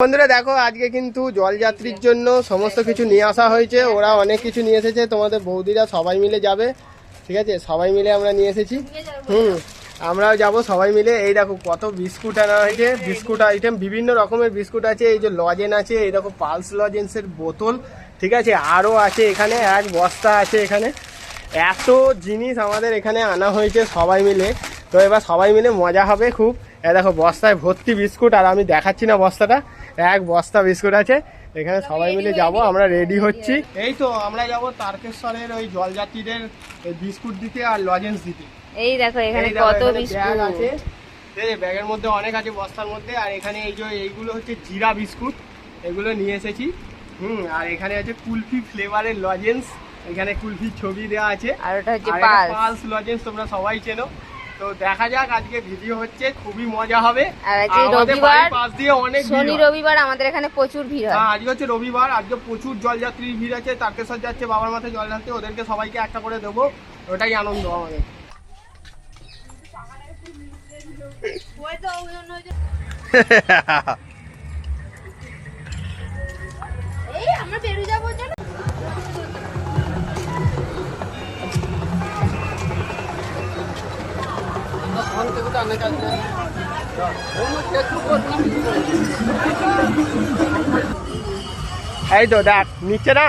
বন্ধুরা দেখো আজকে কিন্তু জলযাত্রীর জন্য সমস্ত কিছু নিয়ে আসা হয়েছে। ওরা অনেক কিছু নিয়ে এসেছে, তোমাদের বৌদিরা সবাই মিলে যাবে, ঠিক আছে? সবাই মিলে আমরা নিয়ে এসেছি। আমরাও যাব সবাই মিলে। এই দেখো কত বিস্কুট আনা হয়েছে, বিস্কুট আইটেম বিভিন্ন রকমের বিস্কুট আছে। এই যে লজেন আছে, এই দেখো পালস লজেন্সের বোতল, ঠিক আছে? আরও আছে এখানে, এক বস্তা আছে এখানে। এত জিনিস আমাদের এখানে আনা হয়েছে সবাই মিলে। তো এবার সবাই মিলে মজা হবে খুব। দেখো বস্তায় ভর্তি বিস্কুট, আর আমি দেখাচ্ছি না বস্তাটা, এক বস্তা বিস্কুট আছে এখানে। সবাই মিলে যাব, আমরা রেডি হচ্ছি। এই তো আমরা যাব তারকেশ্বরের ওই জলযাত্রীদের বিস্কুট দিতে আর লজেন্স দিতে। এই দেখো এখানে কত বিস্কুট আছে, ব্যাগের মধ্যে অনেক আছে বস্তার মধ্যে। আর এখানে এই যে এইগুলো হচ্ছে জিরা বিস্কুট, এগুলো নিয়ে এসেছি। আর এখানে আছে কুলফি ফ্লেভারের লজেন্স, এখানে কুলফির ছবি দেওয়া আছে। আর এটা হচ্ছে পালস লজেন্স, তোমরা সবাই চেনো। তো দেখা যাক, আজকে ভিডিও হচ্ছে, খুবই মজা হবে। আর আজকে রবিবার, পাশ দিয়ে অনেক শনি রবিবার আমাদের এখানে প্রচুর ভিড় হয়। হ্যাঁ, আজকে হচ্ছে রবিবার, আজকে প্রচুর জলযাত্রীর ভিড় আছে। তারকেশ্বর যাচ্ছে বাবার মাথায় জল ঢালতে, ওদেরকে সবাইকে একটা করে দেবো, ওটাই আনন্দ আমাদের। এই আমরা বেরিয়ে যাবো জানো। এই তো দেখ নিচ্ছে না,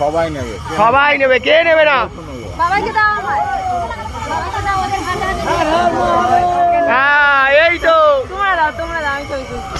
সবাই নেবে, সবাই নেবে, কে নেবে না? বাবাকে দাও হয়, বাবাকে দাও, ওদের হাতে হাতে। হ্যাঁ এই তো, তোমরা দাও আমি ছবি তুলছি।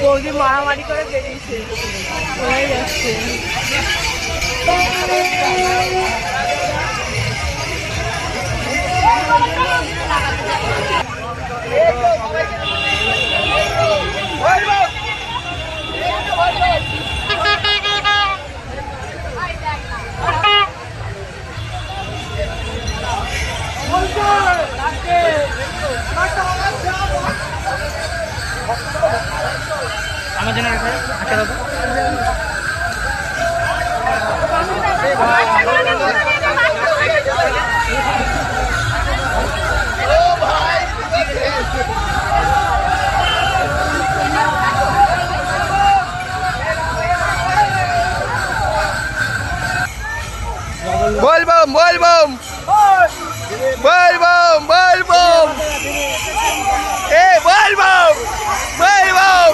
বৌদি মারামারি করে বেরিয়েছে, হয়ে যাচ্ছে। আমার জন্য একটা দাও। বলবম বলবম বলবম বলবম, এ বলবম বলবম,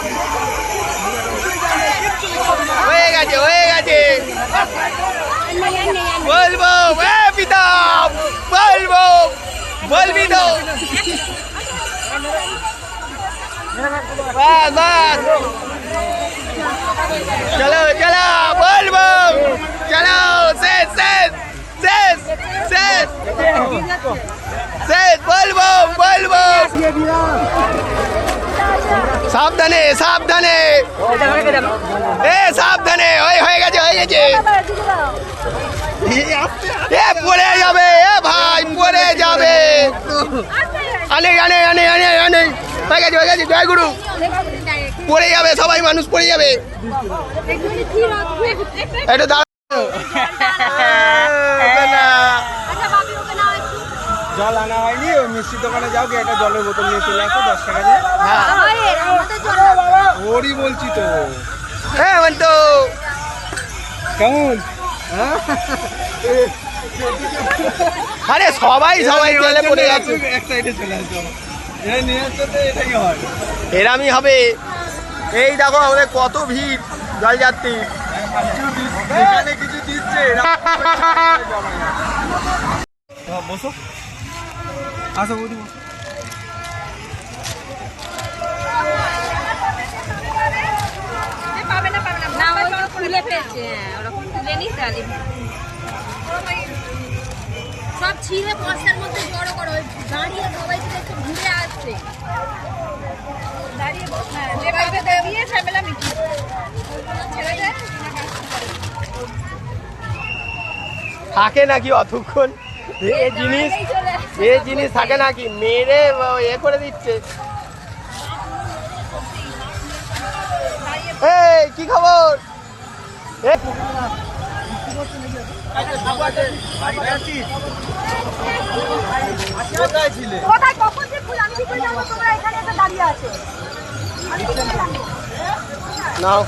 হয়ে গেছে হয়ে গেছে। বলবম এ পিতা, বলবম বলবি তো? চলো চলো বলবম, চলো শেষ শেষ শেষ শেষ শেষ, বলবম বলবম। সাবধানে সাবধানে, এ সাবধানে, ওই হয়ে গেছে হয়ে গেছে। এ পড়ে যাবে, এ ভাই পড়ে যাবে। আনে আনে আনে আনে আনে, হয়ে গেছে হয়ে গেছে। জয় গুরু। পড়ে যাবে সবাই, মানুষ পড়ে যাবে। একটু দাঁড়াও, জল আনা হয়নি, ওই মিষ্টির দোকানে যাও, কি একটা জলের বোতল নিয়ে চলে আসো 10 টাকা দিয়ে। ওরই বলছি তো। হ্যাঁ তো কেমন? আরে সবাই সবাই জলে পড়ে যাচ্ছে, এক সাইডে চলে আসো, এটা নিয়ে আসছো তো, এটাই হয়, এরামই হবে। এই দেখো আমাদের কত ভিড় জলযাত্রী। এখানে কিছু দিচ্ছে। বসো, আসো বৌদি বসো। না ওরা খুলে ফেলছে, ওরকম তুলে নি তাহলে সব ছিঁড়ে বস্তার মধ্যে জড়ো করো। দাঁড়িয়ে সবাই একটু ঘুরে আসছে, দাঁড়িয়ে বস না, যে বাইরে দাঁড়িয়ে ঝামেলা মিটিয়ে ছেড়ে দেয়। থাকে নাকি অতক্ষণ? এ জিনিস থাকে নাকি? মেরে এ করে দিচ্ছে। এই কি খবর? কোথায় কখন যে ফুল আমি কি করে জানবো তোমরা এখানে এসে দাঁড়িয়ে আছো? আমি কি করে জানবো? নাও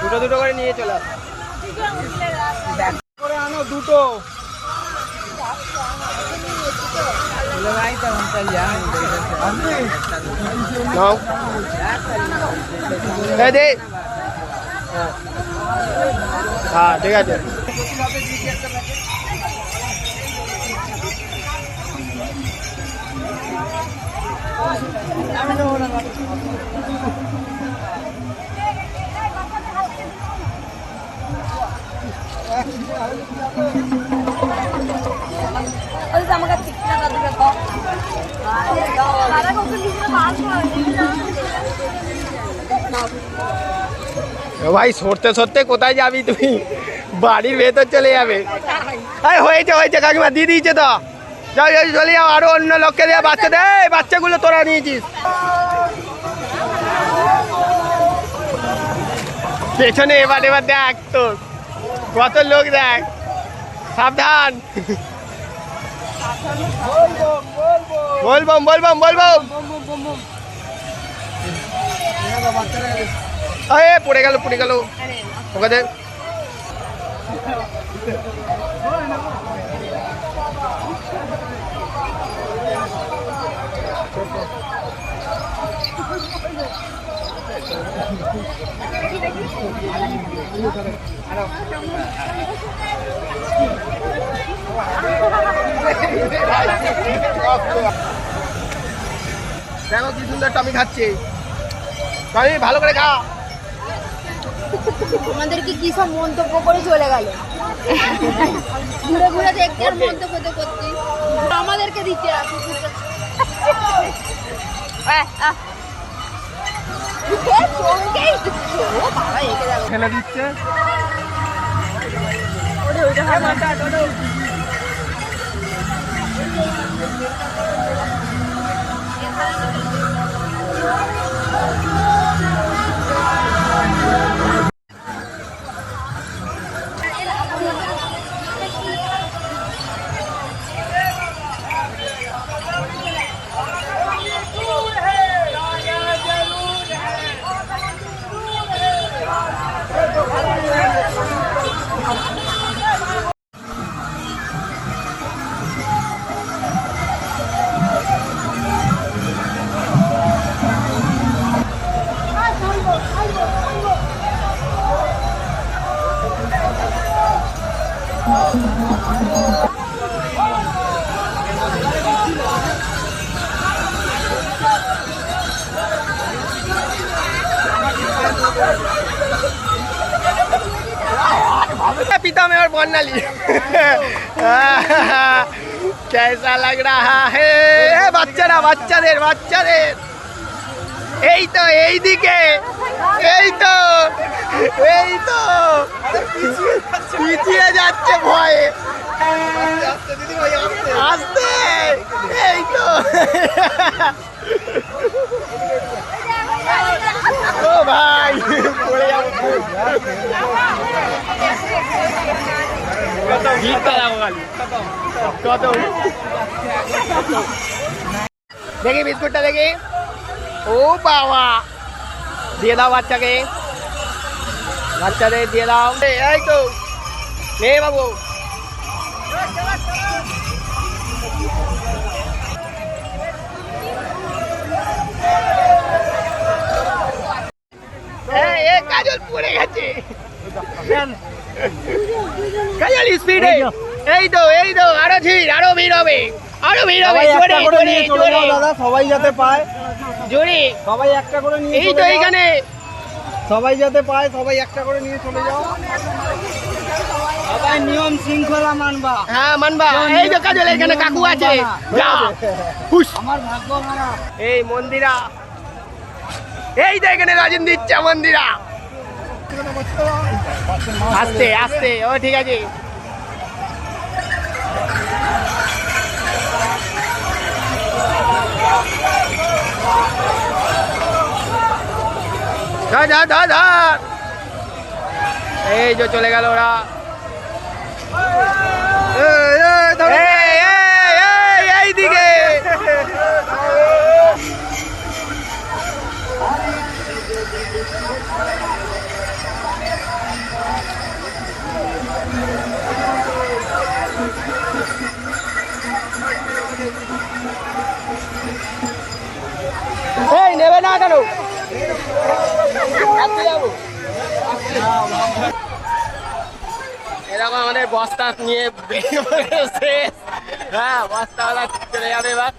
দুটো দুটো করে নিয়ে চলে আস। করে আনো দুটো। নাও এই দে। হ্যাঁ ঠিক আছে। ওই যে আমাকে ঠিকঠাক দিবে কম দাদা কখন নিজে মাছ ভাই সরতে সরতে কোথায় যাবি তুই? বাড়ির ভেতর চলে যাবে। হয়েছে হয়েছে কাকিমা দিয়ে দিয়েছে তো। যাও যাও চলে যাও, আরো অন্য লোককে দেওয়া বাচ্চা দে। বাচ্চাগুলো তোরা নিয়েছিস। পেছনে এবার এবার দেখ তোর কত লোক দেখ। সাবধান। বলবম বলবম বলবম। পড়ে গেল পড়ে গেল। ওকে দে। দেখো কি সুন্দর টমি খাচ্ছে। টমি ভালো করে খা। আমাদেরকে কি সব মন্তব্য করে চলে গেল। ঘুরে ঘুরে দেখতে আর মন্তব্য তো করতে আমাদেরকে দিতে ফেলে দিচ্ছে। पीता में और बनना ली। कैसा लग रहा है? বাচ্চারা বাচ্চাদের বাচ্চাদের এই তো এই দিকে এই তো এই তো পিছিয়ে যাচ্ছে ভয়ে। আসতে এই তো। ও ভাই পড়ে যাবো। কত দেখি বিস্কুটটা দেখি। ও বাবা দিয়ে দাও বাচ্চাকে। বাচ্চাদের দিয়ে দাও। এই তো নে বাবু। কাজল পড়ে গেছে। কাজল স্পিডে। এই তো আরো ভিড় আরো ভিড় হবে আরো ভিড় হবে। দাদা সবাই যাতে পায়। জোরে সবাই একটা করে নিয়ে এই তো এইখানে সবাই যাতে পায়, সবাই একটা করে নিয়ে চলে যাও। সবাই নিয়ম শৃঙ্খলা মানবা। হ্যাঁ মানবা। এই যে কাজল এখানে কাকু আছে, যা হুশ। আমার ভাগ্য খারাপ। এই মন্দিরা, এই তো এখানে রাজন দিচ্ছে মন্দিরা। আস্তে আস্তে, ও ঠিক আছে। ধর ধর ধর ধর। এই যে চলে গেল ওরা। এইদিকে এই নেবে না কেন? এরকম আমাদের বস্তা নিয়ে বেরিয়ে পড়েছে। হ্যাঁ বস্তাওয়ালা চলে যাবে এবার।